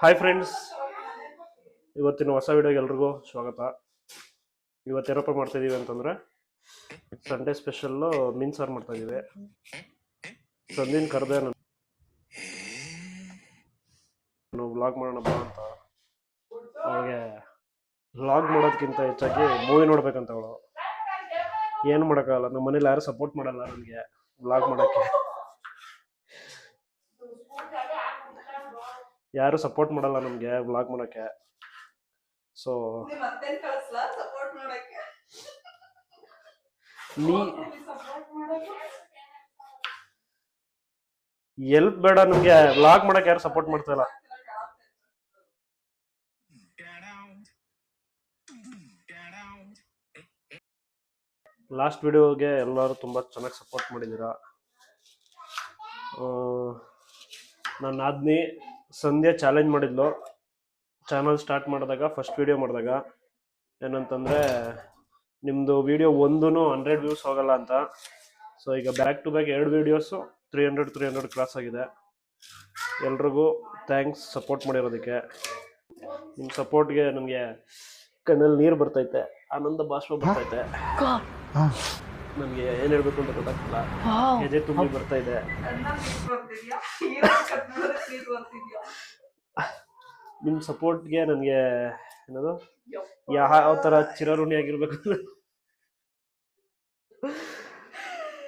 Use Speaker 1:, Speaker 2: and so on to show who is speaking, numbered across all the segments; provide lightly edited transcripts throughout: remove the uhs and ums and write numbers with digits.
Speaker 1: Hi friends, ಇವತ್ತಿನ ಹೊಸ ವಿಡಿಯೋಗೆ ಎಲ್ರಿಗೂ ಸ್ವಾಗತ. ಇವತ್ತೇನಪ್ಪ ಮಾಡ್ತಾಯಿದ್ದೀವಿ ಅಂತಂದರೆ ಸಂಡೇ ಸ್ಪೆಷಲ್ಲು ಮೀನು ಸಾರು ಮಾಡ್ತಾಯಿದ್ದೀವಿ. ಸಂದಿನ ಕರೆದೆ ನಾನು ವ್ಲಾಗ್ ಮಾಡೋಣ ಬಾ ಅಂತ. ಅವಳಿಗೆ ವ್ಲಾಗ್ ಮಾಡೋದಕ್ಕಿಂತ ಹೆಚ್ಚಾಗಿ ಮೂವಿ ನೋಡ್ಬೇಕಂತ ಅವಳು. ಏನು ಮಾಡೋಕ್ಕಾಗಲ್ಲ, ನಮ್ಮ ಮನೇಲಿ ಯಾರು ಸಪೋರ್ಟ್ ಮಾಡಲ್ಲ ನನಗೆ ವ್ಲಾಗ್ ಮಾಡೋಕ್ಕೆ. ಯಾರು ಸಪೋರ್ಟ್ ಮಾಡಲ್ಲ ನಮಗೆ ವ್ಲಾಗ್ ಮಾಡೋಕ್ಕೆ. ಸೊ ಎಲ್ಪ್ ಬೇಡ, ನಮ್ಗೆ ವ್ಲಾಗ್ ಮಾಡಕ್ಕೆ ಯಾರು ಸಪೋರ್ಟ್ ಮಾಡ್ತಾ ಇಲ್ಲ. ಲಾಸ್ಟ್ ವಿಡಿಯೋಗೆ ಎಲ್ಲರೂ ತುಂಬಾ ಚೆನ್ನಾಗಿ ಸಪೋರ್ಟ್ ಮಾಡಿದ್ದೀರಾ. ನನ್ನ ನಾದ್ನಿ ಸಂಧ್ಯಾ ಚಾಲೆಂಜ್ ಮಾಡಿದ್ಲು ಚಾನಲ್ ಸ್ಟಾರ್ಟ್ ಮಾಡಿದಾಗ, ಫಸ್ಟ್ ವಿಡಿಯೋ ಮಾಡಿದಾಗ. ಏನಂತಂದರೆ ನಿಮ್ಮದು ವಿಡಿಯೋ ಒಂದೂ 100 ವ್ಯೂಸ್ ಹೋಗಲ್ಲ ಅಂತ. ಸೊ ಈಗ back to back 2 videos 300 cross ಆಗಿದೆ. ಎಲ್ರಿಗೂ ಥ್ಯಾಂಕ್ಸ್ ಸಪೋರ್ಟ್ ಮಾಡಿರೋದಕ್ಕೆ. ನಿಮ್ಮ ಸಪೋರ್ಟ್ಗೆ ನನಗೆ ಕಣ್ಣಲ್ಲಿ ನೀರು ಬರ್ತೈತೆ, ಆನಂದ ಬಾಷ್ಪ ಬರ್ತೈತೆ. ನನಗೆ ಏನು ಹೇಳಬೇಕು ಅಂತ ಗೊತ್ತಾಗ್ತಿಲ್ಲ, ಎದೆ ತುಂಬಿ ಬರ್ತಾ ಇದೆ. ನಿಮ್ಮ ಸಪೋರ್ಟ್ಗೆ ನನಗೆ ಏನದು ಯಾವ ಥರ ಚಿರಋಣಿ ಆಗಿರ್ಬೇಕು,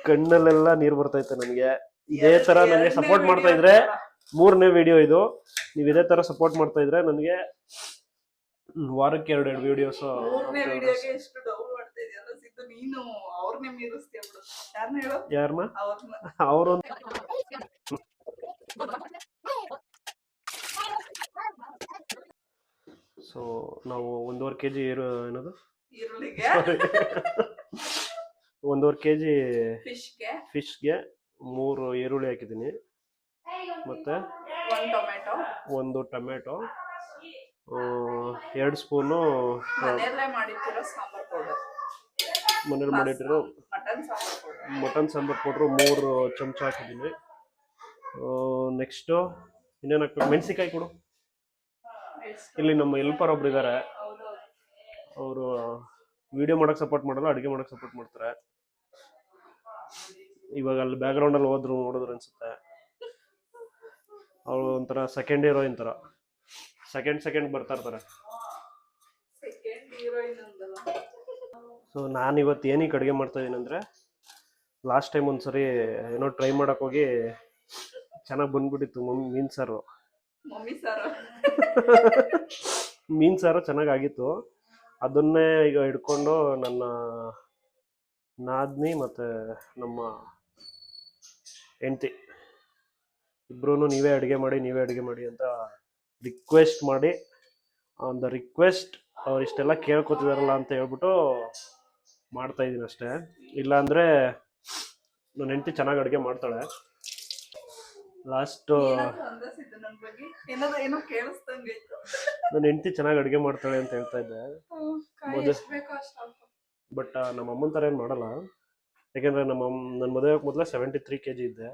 Speaker 1: ಕಣ್ಣಲ್ಲೆಲ್ಲ ನೀರು ಬರ್ತೈತೆ ನನಗೆ. ಇದೇ ಥರ ನನಗೆ ಸಪೋರ್ಟ್ ಮಾಡ್ತಾ ಇದ್ರೆ, 3ನೇ ವಿಡಿಯೋ ಇದು, ನೀವು ಇದೇ ಥರ ಸಪೋರ್ಟ್ ಮಾಡ್ತಾ ಇದ್ರೆ ನನಗೆ ವಾರಕ್ಕೆ 2 ವಿಡಿಯೋಸ್. ಯಾರನ್ನ ಅವರು ಸೊ ನಾವು 1.5 kg ಏನದು 1.5 kg ಫಿಶ್ಗೆ 3 ಈರುಳ್ಳಿ ಹಾಕಿದ್ದೀನಿ, ಮತ್ತೆ 1 ಟೊಮೆಟೊ, 2 ಸ್ಪೂನು ಮನೇಲಿ ಮಾಡಿಟ್ಟಿರೋ ಮಟನ್ ಸಾಂಬಾರ್ ಪೌಡ್ರು 3 ಚಮಚ ಹಾಕಿದ್ದೀನಿ. ನೆಕ್ಸ್ಟು ಇನ್ನೇನು ಹಾಕ್ಬೇಕು, ಮೆಣಸಿಕಾಯಿ ಕೊಡು. ಇಲ್ಲಿ ನಮ್ಮ ಹೆಲ್ಪರ್ ಒಬ್ರು ಇದ್ದಾರೆ, ಅವರು ವಿಡಿಯೋ ಮಾಡೋಕ್ಕೆ ಸಪೋರ್ಟ್ ಮಾಡಲ್ಲ, ಅಡುಗೆ ಮಾಡೋಕ್ಕೆ ಸಪೋರ್ಟ್ ಮಾಡ್ತಾರೆ. ಇವಾಗ ಅಲ್ಲಿ ಬ್ಯಾಕ್ಗ್ರೌಂಡಲ್ಲಿ ನೋಡಿದ್ರು ಅನ್ಸುತ್ತೆ. ಅವಳು ಒಂಥರ ಸೆಕೆಂಡ್ ಹೀರೋಯಿನ್ ಥರ, ಸೆಕೆಂಡ್ ಬರ್ತಾ ಇರ್ತಾರೆ. ಸೊ ನಾನು ಇವತ್ತು ಏನಕ್ಕೆ ಅಡುಗೆ ಮಾಡ್ತಾ ಇದ್ದೀನಿ ಅಂದರೆ, ಲಾಸ್ಟ್ ಟೈಮ್ ಒಂದ್ಸರಿ ಏನೋ ಟ್ರೈ ಮಾಡೋಕೆ ಹೋಗಿ ಚೆನ್ನಾಗಿ ಬಂದ್ಬಿಟ್ಟಿತ್ತು ಮೀನು ಸಾರು. ಮೀನು ಸಾರು ಚೆನ್ನಾಗಾಗಿತ್ತು. ಅದನ್ನೇ ಈಗ ಹಿಡ್ಕೊಂಡು ನನ್ನ ನಾದ್ನಿ ಮತ್ತು ನಮ್ಮ ಹೆಂಡತಿ ಇಬ್ರು ನೀವೇ ಅಡುಗೆ ಮಾಡಿ ಅಂತ ರಿಕ್ವೆಸ್ಟ್ ಮಾಡಿ, ಆನ್ ದ ರಿಕ್ವೆಸ್ಟ್ ಅವ್ರು ಇಷ್ಟೆಲ್ಲ ಕೇಳ್ಕೊತಿದಾರಲ್ಲ ಅಂತ ಹೇಳ್ಬಿಟ್ಟು ಮಾಡ್ತಾ ಇದ್ದೀನಿ ಅಷ್ಟೇ. ಇಲ್ಲಾಂದರೆ ನನ್ನ ಹೆಂಡತಿ ಚೆನ್ನಾಗಿ ಅಡುಗೆ ಮಾಡ್ತಾಳೆ. ಲಾಸ್ಟು ನನ್ನ ಹೆಂಡತಿ ಚೆನ್ನಾಗಿ ಅಡುಗೆ ಮಾಡ್ತಾಳೆ ಅಂತ ಹೇಳ್ತಾ ಇದ್ದೆ ಬಟ್ ನಮ್ಮ ಅಮ್ಮನ ಥರ ಏನು ಮಾಡಲ್ಲ. ಯಾಕೆಂದರೆ ನನ್ನ ಮದುವೆಗೆ ಮೊದಲೇ 73 kg ಇದ್ದೆ.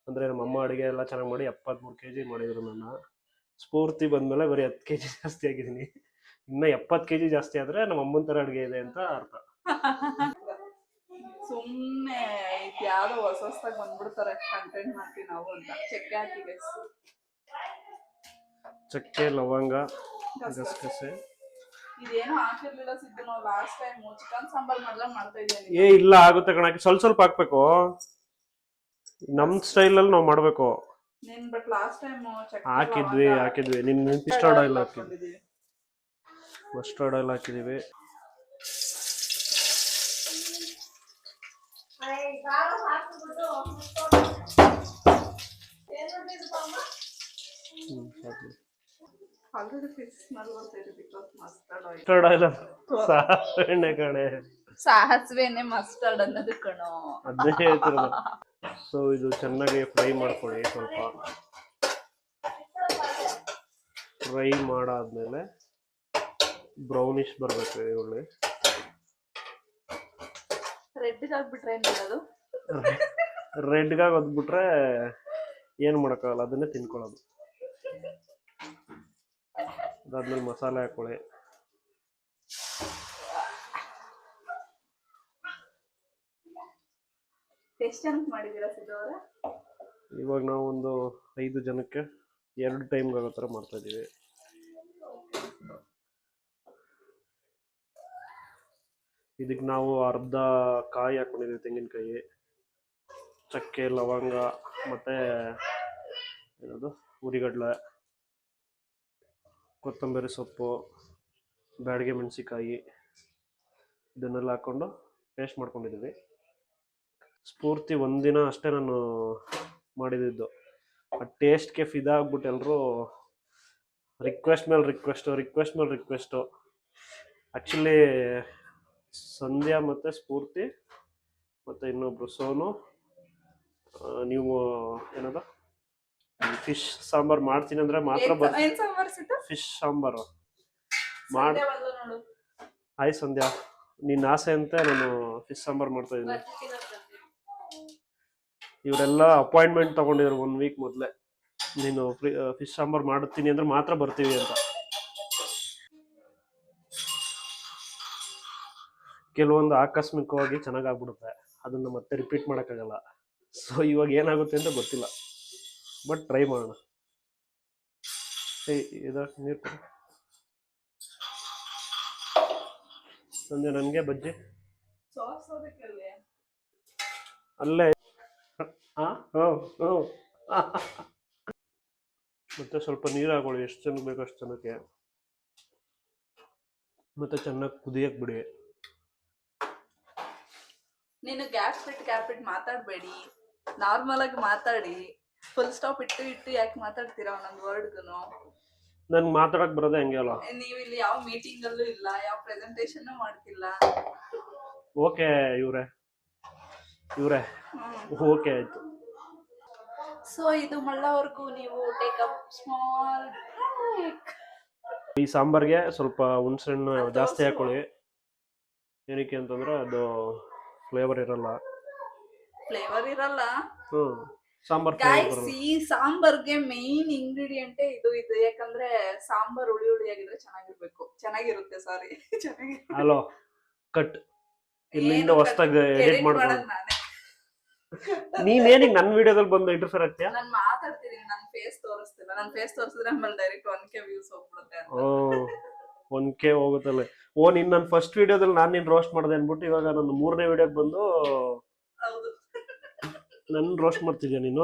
Speaker 1: ಅಂದರೆ ನಮ್ಮ ಅಮ್ಮ ಅಡುಗೆ ಎಲ್ಲ ಚೆನ್ನಾಗಿ ಮಾಡಿ 73 kg ಮಾಡಿದರು. ನನ್ನ ಸ್ಫೂರ್ತಿ ಬಂದಮೇಲೆ ಬರೀ 10 kg ಜಾಸ್ತಿ ಆಗಿದ್ದೀನಿ. ಇನ್ನು 70 kg ಜಾಸ್ತಿ ಆದರೆ ನಮ್ಮ ಅಮ್ಮನ ಥರ ಅಡುಗೆ ಇದೆ ಅಂತ ಅರ್ಥ.
Speaker 2: ಸುಮ್ಮನೆ ಯಾವ್ದೋ ಹೊಸದಾಗಿ ಬಂದ್ಬಿಡ್ತಾರೆ ಕಂಟೆಂಟ್ ಮಾಡ್ತೀವಿ ನಾವು ಅಂತ. ಚಕ್ಕೆ ಹಾಕಿ
Speaker 1: ಚಕ್ಕೆ, ಲವಂಗ, ಗಸಗಸೆ
Speaker 2: ಇದೇನು ಹಾಕಿರ್ಲಿಲ್ಲ ಸಿದ್ದು. ನಾವು ಲಾಸ್ಟ್ ಟೈಮ್ ಚಿಕನ್ ಸಾಂಬಾರ್ ಮಾಡ್ತಾ ಇದ್ದೀನಿ.
Speaker 1: ಇಲ್ಲ ಆಗುತ್ತೆ ಕಣಕ್ಕೆ, ಸ್ವಲ್ಪ ಹಾಕ್ಬೇಕು. ನಮ್ ಸ್ಟೈಲ್ ಅಲ್ಲಿ ನಾವು ಮಾಡ್ಬೇಕು.
Speaker 2: ಬಟ್ ಲಾಸ್ಟ್ ಟೈಮ್
Speaker 1: ಹಾಕಿದ್ವಿ ನಿನ್ ಮಸ್ಟರ್ಡ್ ಆಯಿಲ್ ಹಾಕಿದ್ವಿ. ಮಸ್ಟರ್ಡ್ ಆಯಿಲ್ ಹಾಕಿದೀವಿ. ಮಸ್ಟರ್ಡ್ ಆಯಿಲ್ ಸಾಸಿವೆ ಕಣೆ,
Speaker 2: ಸಾಸಿವೆನೆ ಮಸ್ಟರ್ಡ್ ಅನ್ನೋದು ಕಣೋ,
Speaker 1: ಅದೇ ಹೇಳ್ತಿರೋದು. ಸೊ ಇದು ಚೆನ್ನಾಗಿ ಫ್ರೈ ಮಾಡ್ಕೊಳ್ಳಿ. ಸ್ವಲ್ಪ ಫ್ರೈ ಮಾಡಾದ್ಮೇಲೆ ಬ್ರೌನಿಶ್ ಬರಬೇಕು ಈರುಳ್ಳಿ. ರೆಡ್ಗಾಗಿ ಹೋಗ್ಬಿಟ್ರೆ ಏನು ಮಾಡೋಕ್ಕಾಗಲ್ಲ, ಅದನ್ನೇ ತಿನ್ಕೊಳ್ಳೋದು. ಅದಾದ್ಮೇಲೆ ಮಸಾಲೆ ಹಾಕೊಳ್ಳಿ.
Speaker 2: ಎಷ್ಟು ಜನಕ್ಕೆ ಮಾಡಿದ್ದೀರಾ ಸಿದ್ದು ಅವರೇ?
Speaker 1: ಇವಾಗ ನಾವು ಒಂದು 5 ಜನಕ್ಕೆ 2 ಟೈಮ್ಗೆ ಆಗೋ ಥರ ಮಾಡ್ತಾ ಇದ್ದೀವಿ. ಇದಕ್ಕೆ ನಾವು ಅರ್ಧ ಕಾಯಿ ಹಾಕೊಂಡಿದ್ದೀವಿ, ತೆಂಗಿನಕಾಯಿ, ಚಕ್ಕೆ, ಲವಂಗ, ಮತ್ತು ಏನದು ಉರಿಗಡ್ಲೆ, ಕೊತ್ತಂಬರಿ ಸೊಪ್ಪು, ಬ್ಯಾಡಗೆ ಮೆಣಸಿಕಾಯಿ, ಇದನ್ನೆಲ್ಲ ಹಾಕ್ಕೊಂಡು ಪೇಸ್ಟ್ ಮಾಡ್ಕೊಂಡಿದ್ದೀವಿ. ಸ್ಫೂರ್ತಿ ಒಂದಿನ ಅಷ್ಟೇ ನಾನು ಮಾಡಿದ್ದು. ಆ ಟೇಸ್ಟ್ಗೆ ಫಿದಾ ಆಗ್ಬಿಟ್ಟು ಎಲ್ಲರೂ ರಿಕ್ವೆಸ್ಟ್ ಮೇಲೆ ರಿಕ್ವೆಸ್ಟು. ಆ್ಯಕ್ಚುಲಿ ಸಂಧ್ಯಾ ಮತ್ತು ಸ್ಫೂರ್ತಿ ಮತ್ತು ಇನ್ನೊಬ್ರು ಸೋನು, ನೀವು ಏನದ ಫಿಶ್ ಸಾಂಬಾರು ಮಾಡ್ತೀನಿ ಅಂದರೆ ಮಾತ್ರ
Speaker 2: ಏನ್ ಸಾಂಬಾರ್ ಸಿದ್ದು?
Speaker 1: ಫಿಶ್ ಸಾಂಬಾರು ಮಾಡಿ.
Speaker 2: ಸಂಧ್ಯಾ ಬಂದ್ಲು ನೋಡು.
Speaker 1: ಹಾಯ್ ಸಂಧ್ಯಾ, ನಿನ್ನ ಆಸೆ ಅಂತ ನಾನು ಫಿಶ್ ಸಾಂಬಾರು ಮಾಡ್ತಾ ಇದ್ದೀನಿ. ಇವರೆಲ್ಲ ಅಪಾಯಿಂಟ್ಮೆಂಟ್ ತಗೊಂಡಿದ್ರು 1 ವೀಕ್ ಮೊದಲೇ, ನೀನು ಫಿಶ್ ಸಾಂಬಾರು ಮಾಡ್ತೀನಿ ಅಂದ್ರೆ ಮಾತ್ರ ಬರ್ತೀವಿ ಅಂತ. ಕೆಲವೊಂದು ಆಕಸ್ಮಿಕವಾಗಿ ಚೆನ್ನಾಗಾಗ್ಬಿಡುತ್ತೆ, ಅದನ್ನು ಮತ್ತೆ ರಿಪೀಟ್ ಮಾಡೋಕ್ಕಾಗಲ್ಲ. ಸೊ ಇವಾಗ ಏನಾಗುತ್ತೆ ಅಂತ ಗೊತ್ತಿಲ್ಲ, ಬಟ್ ಟ್ರೈ ಮಾಡೋಣ. ಇದಕ್ಕೆ ನೀರು ಕೊಡು ಸಂಜೆ. ನನಗೆ ಬಜ್ಜಿ
Speaker 2: ಸಾಸ್ ಅದಕ್ಕೆ
Speaker 1: ಅಲ್ಲೇ. ಮತ್ತೆ ಸ್ವಲ್ಪ ನೀರು ಹಾಕೊಳ್ಳಿ, ಎಷ್ಟು ಜನಕ್ಕೆ ಬೇಕು ಅಷ್ಟು ಜನಕ್ಕೆ. ಮತ್ತೆ ಚೆನ್ನಾಗಿ ಕುದಿಯಕ್ಕೆ ಬಿಡಿ.
Speaker 2: ನೀನು ಗ್ಯಾಪ್ ಬಿಟ್ಟು ಮಾತಾಡಬೇಡಿ, ನಾರ್ಮಲ್ ಆಗಿ ಮಾತಾಡಿ. ಫುಲ್ ಸ್ಟಾಪ್ ಇಟ್ಟು ಯಾಕೆ ಮಾತಾಡ್ತೀರಾ ಒಂದೊಂದು ವರ್ಡ್ಗುನು?
Speaker 1: ನನ್ಗೆ ಮಾತಾಡಕ್ ಬರೋದೇ ಹಂಗೆ ಅಲ್ಲ.
Speaker 2: ನೀವು ಇಲ್ಲಿ ಯಾವ ಮೀಟಿಂಗ್ ಅಲ್ಲೂ ಇಲ್ಲ, ಯಾವ ಪ್ರೆಸೆಂಟೇಷನ್ ಮಾಡ್ತಿಲ್ಲ.
Speaker 1: ಓಕೆ ಇವ್ರೆ ಓಕೆ ಆಯ್ತು.
Speaker 2: ಸೊ ಇದು ಮಳ್ಳವರೆಗೂ ನೀವು ಟೇಕ್ ಅಪ್ ಸ್ಮಾಲ್ ಬ್ರೇಕ್.
Speaker 1: ಈ ಸಾಂಬಾರ್ಗೆ ಸ್ವಲ್ಪ ಹುಣಸೆಹಣ್ಣು ಜಾಸ್ತಿ ಹಾಕೊಳ್ಳಿ. ಏನಕ್ಕೆ ಅಂತಂದ್ರೆ ಅದು ಫ್ಲೇವರ್ ಇರಲ್ಲ. ಸಾಂಬಾರ್
Speaker 2: ಗೈಸ್, ಈ ಸಾಂಬಾರ್ಗೆ ಮೇನ್ ಇಂಗ್ರೀಡಿಯಂಟ್ ಇದು. ಯಾಕಂದ್ರೆ ಸಾಂಬಾರ್ ಹುಳಿ ಆಗಿದ್ರೆ ಚೆನ್ನಾಗಿರುತ್ತೆ. ಸಾರಿ,
Speaker 1: ಹಲೋ ಕಟ್. ಇಲ್ಲಿಂದ ಹೊಸದಾಗಿ ಎಡಿಟ್ ಮಾಡ್ಬೋದು. ನೀನೇನಿಗೆ ನನ್ನ ವಿಡಿಯೋದಲ್ಲಿ ಬಂದು ಇಂಟರ್ಫಿಯರ್ ಆಗ್ತೀಯಾ?
Speaker 2: ನಾನು ಮಾತಾಡ್ತೀನಿ, ನನ್ನ ಫೇಸ್ ತೋರಿಸ್ತಿಲ್ಲ. ನನ್ನ ಫೇಸ್ ತೋರಿಸಿದ್ರೆ ಆಮೇಲೆ ಡೈರೆಕ್ಟ್ 1K ವ್ಯೂಸ್ ಹೋಗ್ಬಿಡುತ್ತೆ.
Speaker 1: 1K ಹೋಗುತ್ತಲ್ಲ. ನೀನ್ ನನ್ನ ಫಸ್ಟ್ ವಿಡಿಯೋದಲ್ಲಿ ನಾನು ನಿನ್ ರೋಸ್ಟ್ ಮಾಡಿದೆ ಅನ್ಬಿಟ್ಟು ಇವಾಗ ನನ್ನ 3ನೇ ವಿಡಿಯೋಗೆ ಬಂದು ನನ್ನ ರೋಸ್ಟ್ ಮಾಡ್ತಿದ್ಯಾ ನೀನು?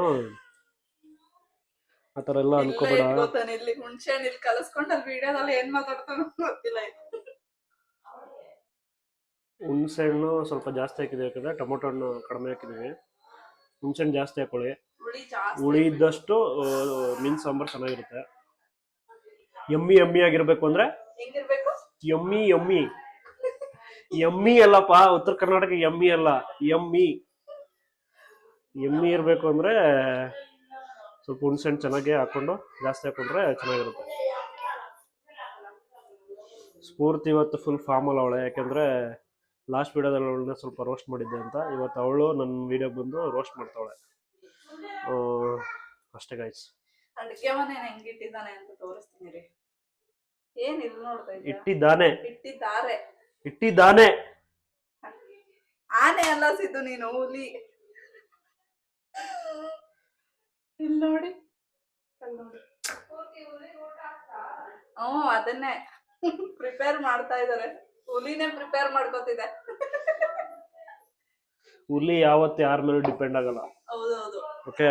Speaker 1: ಆತರ ಎಲ್ಲ ಅನ್ಕೋಬೇಡ.
Speaker 2: ಇಲ್ಲಿ ಹುಣಸೆಹಣ್ಣು ಇಲ್ಲಿ ಕಲಸ್ಕೊಂಡು ಅಲ್ಲಿ ವಿಡಿಯೋದಲ್ಲಿ ಏನ್ ಮಾತಾಡ್ತಾನೋ ಗೊತ್ತಿಲ್ಲ.
Speaker 1: ಹುಣಸೆಹಣ್ಣು ಸ್ವಲ್ಪ ಜಾಸ್ತಿ ಹಾಕಿದೆ, ಯಾಕಂದ್ರೆ ಟೊಮೊಟೊ ಹಣ್ಣು ಕಡಿಮೆ ಹಾಕಿದೀವಿ. ಹುಣಸೆಹಣ್ಣು ಜಾಸ್ತಿ ಹಾಕೊಳ್ಳಿ. ಹುಳಿ ಇದ್ದಷ್ಟು ಮೀನ್ ಸಾಂಬಾರ್ ಚೆನ್ನಾಗಿರುತ್ತೆ. ಯಮ್ಮಿ ಆಗಿರ್ಬೇಕು ಅಂದ್ರೆ ಯಮ್ಮಿ ಅಲ್ಲಪ್ಪ, ಉತ್ತರ ಕರ್ನಾಟಕ ಯಮ್ಮಿ ಅಲ್ಲ, ಯಮ್ಮಿ ಇರ್ಬೇಕು ಅಂದ್ರೆ ಸ್ವಲ್ಪ ಹುಣಸೆಹಣ್ಣು ಚೆನ್ನಾಗಿ ಹಾಕೊಂಡು ಜಾಸ್ತಿ ಹಾಕೊಂಡ್ರೆ ಚೆನ್ನಾಗಿರುತ್ತೆ. ಸ್ಫೂರ್ತಿ ಇವತ್ತು ಫುಲ್ ಫಾರ್ಮಲ್ ಅವಳೆ, ಯಾಕಂದ್ರೆ ಲಾಸ್ಟ್ ವಿಡಿಯೋದಲ್ಲಿ ಅವಳನ್ನ ಸ್ವಲ್ಪ ರೋಸ್ಟ್ ಮಾಡಿದ್ದೆ ಅಂತ. ಇವತ್ತು ಅವಳು ನನ್ನ ವಿಡಿಯೋಗೆ ಬಂದು ರೋಸ್ಟ್ ಮಾಡ್ತಾವಳೆ ಅಷ್ಟೇ ಗೈಸ್.
Speaker 2: ಅಡುಗೆ ಮನೆ ಹೆಂಗಿಟ್ಟಿದ್ದಾನೆ ಅಂತ ತೋರಿಸ್ತೀನಿ ರೀ. ಏನ್ ಇಲ್ಲಿ ನೋಡ್ತಾ ಇದ್ದೀರಾ?
Speaker 1: ಇಟ್ಟಿದ್ದಾನೆ.
Speaker 2: ಆನೆ ಅಲ್ಲ ಸಿದ್ದು, ನೀನು ಹುಲಿ. ಇಲ್ಲಿ ನೋಡಿ. ಅದನ್ನೇ ಪ್ರಿಪೇರ್ ಮಾಡ್ತಾ ಇದಾರೆ. ಹುಲಿನೇ ಪ್ರಿಪೇರ್ ಮಾಡ್ಕೋತಿದೆ.
Speaker 1: ಹುಲಿ ಯಾವತ್ತು ಯಾರ ಮೇಲೆ ಡಿಪೆಂಡ್ ಆಗಲ್ಲ.
Speaker 2: ಹೌದೌದು,
Speaker 1: ಓಕೆ,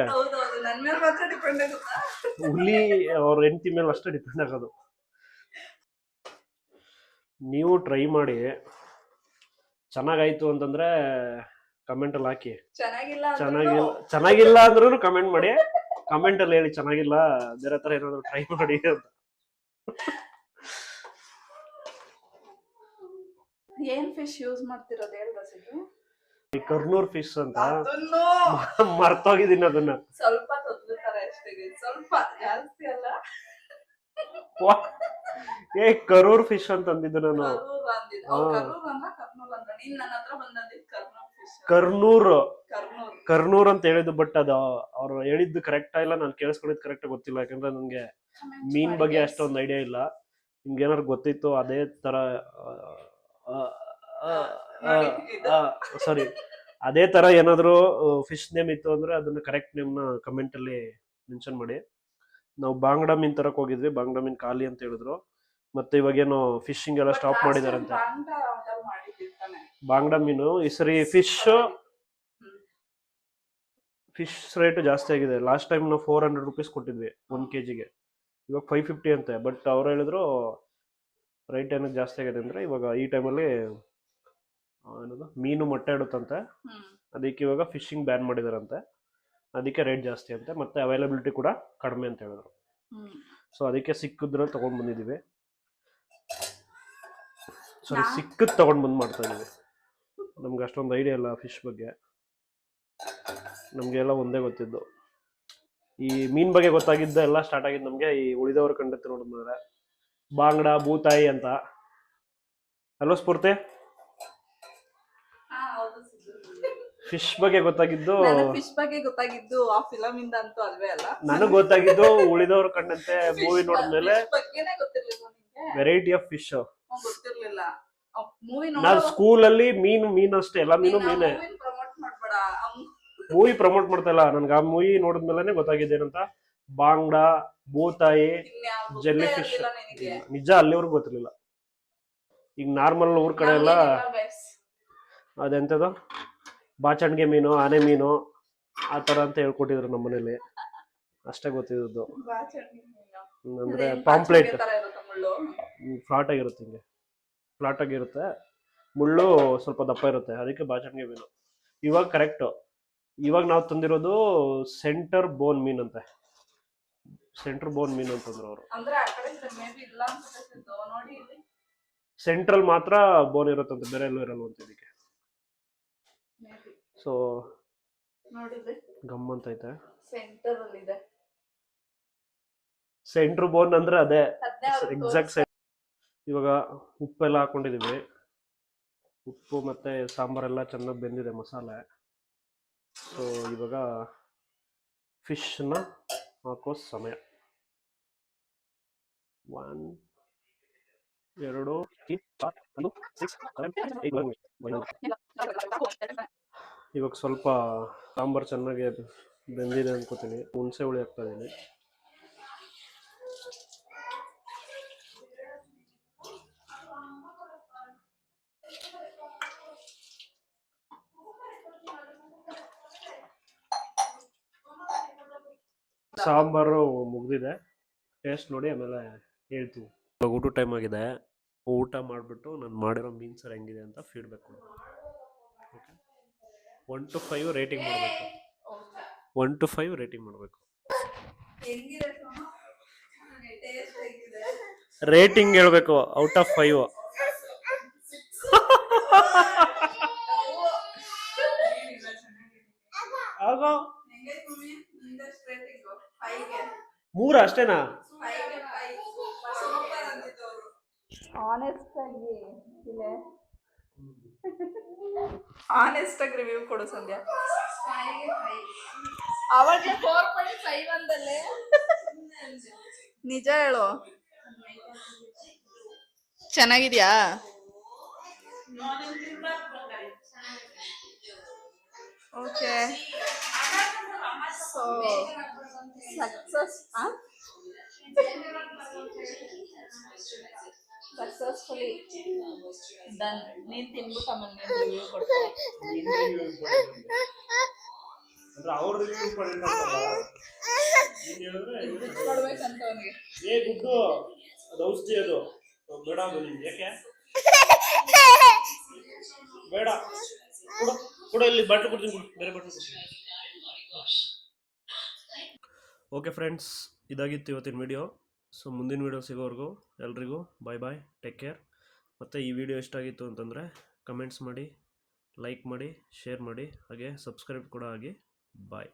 Speaker 2: ನನ್ ಮೇಲೆ ಮಾತ್ರ ಡಿಪೆಂಡ್ ಆಗುತ್ತಾ?
Speaker 1: ಹುಲಿ ಅವ್ರ ಹೆಂಡತಿ ಮೇಲೆ ಅಷ್ಟೇ ಡಿಪೆಂಡ್ ಆಗೋದು. ನೀವು ಟ್ರೈ ಮಾಡಿ, ಚೆನ್ನಾಗಾಯ್ತು ಅಂತಂದ್ರೆ ಕಮೆಂಟ್ ಅಲ್ಲಿ ಹಾಕಿ. ಚೆನ್ನಾಗಿಲ್ಲ ಅಂದ್ರೂ ಕಮೆಂಟ್ ಮಾಡಿ. ಕಮೆಂಟ್ ಅಲ್ಲಿ ಹೇಳಿ ಚೆನ್ನಾಗಿಲ್ಲ, ಬೇರೆ ತರ ಏನಾದ್ರು ಟ್ರೈ ಮಾಡಿ ಅಂತ.
Speaker 2: ಏನ್ ಫಿಶ್ ಯೂಸ್ ಮಾಡ್ತಿರೋದು ಹೇಳ್ಬಾಸಿದ್ದು?
Speaker 1: ಕರ್ನೂರ್ ಫಿಶ್ ಅಂತ ಮರ್ತೋಗಿದ್ದೀನಿ ಅದನ್ನ.
Speaker 2: ಸ್ವಲ್ಪ ತೊದ್ಲುತ್ತಾರೆ ಅಷ್ಟೇ, ಸ್ವಲ್ಪ ಜಾಸ್ತಿ ಅಲ್ಲ.
Speaker 1: ಕರೂರ್ ಫಿಶ್ ಅಂತ ಅಂದಿದ್ದು ನಾನು. ಕರ್ನೂರ್ ಅಂತ ಹೇಳಿದ್ದು, ಬಟ್ ಅದು ಅವ್ರು ಹೇಳಿದ್ದು ಕರೆಕ್ಟ್ ಇಲ್ಲ, ನಾನು ಕೇಳಿಸ್ಕೊಂಡಿದ್ದು ಕರೆಕ್ಟ್ ಗೊತ್ತಿಲ್ಲ. ಯಾಕಂದ್ರೆ ನನ್ಗೆ ಮೀನ್ ಬಗ್ಗೆ ಅಷ್ಟೊಂದು ಐಡಿಯಾ ಇಲ್ಲ. ನಿಮ್ಗೇನಾದ್ರು ಗೊತ್ತಿತ್ತು ಅದೇ ಥರ
Speaker 2: ನೋಡಿ ಇದು.
Speaker 1: ಸಾರಿ ಅದೇ ಥರ ಏನಾದರೂ ಫಿಶ್ ನೇಮ್ ಇತ್ತು ಅಂದರೆ ಅದನ್ನ ಕರೆಕ್ಟ್ ನೇಮ್ನ ಕಮೆಂಟಲ್ಲಿ ಮೆನ್ಷನ್ ಮಾಡಿ. ನಾವು ಬಾಂಗ್ಡಾ ಮೀನ್ ತರಕ್ಕೆ ಹೋಗಿದ್ವಿ, ಬಾಂಗ್ಡಾ ಮೀನ್ ಖಾಲಿ ಅಂತ ಹೇಳಿದ್ರು. ಮತ್ತೆ ಇವಾಗೇನೋ ಫಿಶಿಂಗ್ ಎಲ್ಲ ಸ್ಟಾಪ್ ಮಾಡಿದಾರಂತೆ. ಬಾಂಗ್ಡಾ ಮೀನು ಈ ಸರಿ ಫಿಶ್ ರೇಟ್ ಜಾಸ್ತಿ ಆಗಿದೆ. ಲಾಸ್ಟ್ ಟೈಮ್ ನಾವು 400 ರುಪೀಸ್ ಕೊಟ್ಟಿದ್ವಿ 1 kgಗೆ, ಇವಾಗ 550 ಅಂತೆ. ಬಟ್ ಅವ್ರು ಹೇಳಿದ್ರು ರೈಟ್ ಏನಕ್ಕೆ ಜಾಸ್ತಿ ಆಗಿದೆ ಅಂದರೆ ಇವಾಗ ಈ ಟೈಮಲ್ಲಿ ಏನದು ಮೀನು ಮೊಟ್ಟೆ ಇಡುತ್ತಂತೆ, ಅದಕ್ಕೆ ಇವಾಗ ಫಿಶಿಂಗ್ ಬ್ಯಾನ್ ಮಾಡಿದಾರಂತೆ, ಅದಕ್ಕೆ ರೇಟ್ ಜಾಸ್ತಿ ಅಂತೆ. ಮತ್ತೆ ಅವೈಲಬಿಲಿಟಿ ಕೂಡ ಕಡಿಮೆ ಅಂತ ಹೇಳಿದ್ರು. ಸೊ ಅದಕ್ಕೆ ಸಿಕ್ಕಿದ್ರೆ ತೊಗೊಂಡು ಬಂದಿದ್ದೀವಿ. ಸಾರಿ ಸಿಕ್ಕದ್ ತೊಗೊಂಡು ಬಂದು ಮಾಡ್ತಾ ಇದ್ದೀವಿ. ನಮ್ಗೆ ಅಷ್ಟೊಂದು ಐಡಿಯಾ ಇಲ್ಲ ಫಿಶ್ ಬಗ್ಗೆ, ನಮಗೆಲ್ಲ ಒಂದೇ ಗೊತ್ತಿದ್ದು. ಈ ಮೀನ್ ಬಗ್ಗೆ ಗೊತ್ತಾಗಿದ್ದ ಎಲ್ಲ ಸ್ಟಾರ್ಟ್ ಆಗಿದ್ದು ನಮಗೆ ಈ ಉಳಿದವರು ಕಂಡತ್ತೆ ನೋಡಿದ್ಮೇಲೆ. ಬಾಂಗ್ಡಾ ಬೂತಾಯಿ ಅಂತ ಅಲ್ವ ಸ್ಫೂರ್ತಿ? ಫಿಶ್ ಬಗ್ಗೆ ಗೊತ್ತಾಗಿದ್ದು
Speaker 2: ಫಿಶ್ ಬಗ್ಗೆ ಗೊತ್ತಾಗಿದ್ದು ಆ ಫಿಲಮ್ ಇಂದ ಅಂತೂ ಅಲ್ವೇ ಅಲ್ಲ.
Speaker 1: ನನಗೆ ಗೊತ್ತಾಗಿದ್ದು ಉಳಿದವರು ಕಂಡಂತೆ ಮೂವಿ ನೋಡಿದ್ಮೇಲೆ. ವೆರೈಟಿ ಆಫ್ ಫಿಶ್
Speaker 2: ಗೊತ್ತಿರ್ಲಿಲ್ಲ. ಮೂವಿ
Speaker 1: ನಾವು ಸ್ಕೂಲಲ್ಲಿ ಮೀನು ಅಷ್ಟೇ, ಎಲ್ಲ ಮೀನು ಮೀನೇ.
Speaker 2: ಪ್ರಮೋಟ್ ಮಾಡ್ಬೇಡ.
Speaker 1: ಮೂವಿ ಪ್ರಮೋಟ್ ಮಾಡ್ತಾ ಇಲ್ಲ, ನನ್ಗೆ ಆ ಮೂವಿ ನೋಡಿದ್ಮೇಲೆ ಗೊತ್ತಾಗಿದ್ದೇನಂತ. ಬಾಂಗ್ಡಾ, ಬೂತಾಯಿ, ಜೆಲ್ಲಿ ಫಿಶ್ ನಿಜ ಅಲ್ಲಿವರೆಗೂ ಗೊತ್ತಿರ್ಲಿಲ್ಲ. ಈಗ ನಾರ್ಮಲ್ ಊರ್ ಕಡೆ ಎಲ್ಲ ಅದೆಂತದ ಬಾಚಣಿಗೆ ಮೀನು, ಆನೆ ಮೀನು ಆ ತರ ಅಂತ ಹೇಳ್ಕೊಟ್ಟಿದ್ರು ನಮ್ಮ ಮನೇಲಿ, ಅಷ್ಟೇ ಗೊತ್ತಿದ್ದು. ಅಂದ್ರೆ ಪಾಂಪ್ಲೆಟ್ ಫ್ಲಾಟ್ ಆಗಿರುತ್ತೆ, ಹಿಂಗೆ ಫ್ಲಾಟ್ ಆಗಿರುತ್ತೆ, ಮುಳ್ಳು ಸ್ವಲ್ಪ ದಪ್ಪ ಇರುತ್ತೆ, ಅದಕ್ಕೆ ಬಾಚಣಿಗೆ ಮೀನು. ಇವಾಗ ಕರೆಕ್ಟ್, ಇವಾಗ ನಾವು ತಂದಿರೋದು ಸೆಂಟರ್ ಬೋನ್ ಮೀನ್ ಅಂತೆ. ಸೆಂಟರ್ ಬೋನ್ ಮೀನು ಅಂತಂದ್ರು ಅವರು. ಸೆಂಟ್ರಲ್ ಮಾತ್ರ ಬೋನ್ ಇರುತ್ತಂತೆ, ಬೇರೆ ಎಲ್ಲೂ ಇರಲ್ಲ ಅಂತ ಇದಕ್ಕೆ. ಸೊ ಗಮ್ಮಂತ ಐತೆ. ಸೆಂಟ್ರ್ ಬೋನ್ ಅಂದ್ರೆ ಅದೇ ಎಕ್ಸಾಕ್ಟ್. ಇವಾಗ ಉಪ್ಪೆಲ್ಲ ಹಾಕೊಂಡಿದೀವಿ, ಉಪ್ಪು ಮತ್ತೆ ಸಾಂಬಾರೆಲ್ಲ ಚೆನ್ನಾಗಿ ಬೆಂದಿದೆ, ಮಸಾಲೆ. ಸೊ ಇವಾಗ ಫಿಶ್ನ ಹಾಕೋ ಸಮಯ. 1 2 3 4 5 6 7 8. ಇವಾಗ ಸ್ವಲ್ಪ ಸಾಂಬಾರು ಚೆನ್ನಾಗಿ ಬೆಂದಿದೆ ಅನ್ಕೋತೀನಿ. ಹುಣಸೆ ಹುಳಿ ಹಾಕ್ತಾ ಇದೀನಿ. ಸಾಂಬಾರು ಮುಗ್ದಿದೆ, ಟೇಸ್ಟ್ ನೋಡಿ ಆಮೇಲೆ ಹೇಳ್ತೀನಿ. ಇವಾಗ ಊಟ ಟೈಮ್ ಆಗಿದೆ, ಊಟ ಮಾಡಿಬಿಟ್ಟು ನಾನು ಮಾಡಿರೋ ಮೀನ್ ಸಾರು ಹೆಂಗಿದೆ ಅಂತ ಫೀಡ್ಬ್ಯಾಕ್ ಕೊಡು. ಓಕೆ, 1 to 5 ರೇಟಿಂಗ್ ಮಾಡಬೇಕು. 1 to 5 ರೇಟಿಂಗ್ ಮಾಡಬೇಕು. ರೇಟಿಂಗ್ ಹೇಳ್ಬೇಕು, ಔಟ್ ಆಫ್ 5. ಆಗ 3 ಅಷ್ಟೇನಾ?
Speaker 2: ಆನೆಸ್ಟ್ ಆಗಿ ರಿವ್ಯೂ ಕೊಡು ಸಂಧ್ಯಾ. ಅವಾಗಲೇ 4.5 ಅಂದಲ್ಲೇ, ನಿಜ ಹೇಳು. ಚೆನ್ನಾಗಿದ್ಯಾ? Okay, so successfully done. ನೀನ್ ತಿನ್ಬಿಟ್ಟು ಆಮೇಲೆ ನೀನ್ ರಿವ್ಯೂ ಕೊಡ್ತೀನಿ. ಕೊಡ್ಬೇಕಂತ ಅವನಿಗೆ.
Speaker 1: ಅದು ಔಷಧಿ, ಅದು ಬೇಡ, ಅದು ನಿಮ್ಗೆ ಯಾಕೆ ಬೇಡ? ಕೂಡ ಇಲ್ಲಿ ಬಾಟ್ಲು ಕೊಡ್ತೀನಿ, ಬೇರೆ ಬಾಟ್ಲು ಕೊಡ್ತೀನಿ. ಓಕೆ ಫ್ರೆಂಡ್ಸ್, ಇದಾಗಿತ್ತು ಇವತ್ತಿನ ವಿಡಿಯೋ. ಸೊ ಮುಂದಿನ ವಿಡಿಯೋ ಸಿಗೋವರೆಗೂ ಎಲ್ರಿಗೂ ಬಾಯ್, ಟೇಕ್ ಕೇರ್. ಮತ್ತು ಈ ವಿಡಿಯೋ ಇಷ್ಟ ಆಗಿತ್ತು ಅಂತಂದರೆ ಕಮೆಂಟ್ಸ್ ಮಾಡಿ, ಲೈಕ್ ಮಾಡಿ, ಶೇರ್ ಮಾಡಿ, ಹಾಗೆ ಸಬ್ಸ್ಕ್ರೈಬ್ ಕೂಡ ಆಗಿ. ಬಾಯ್.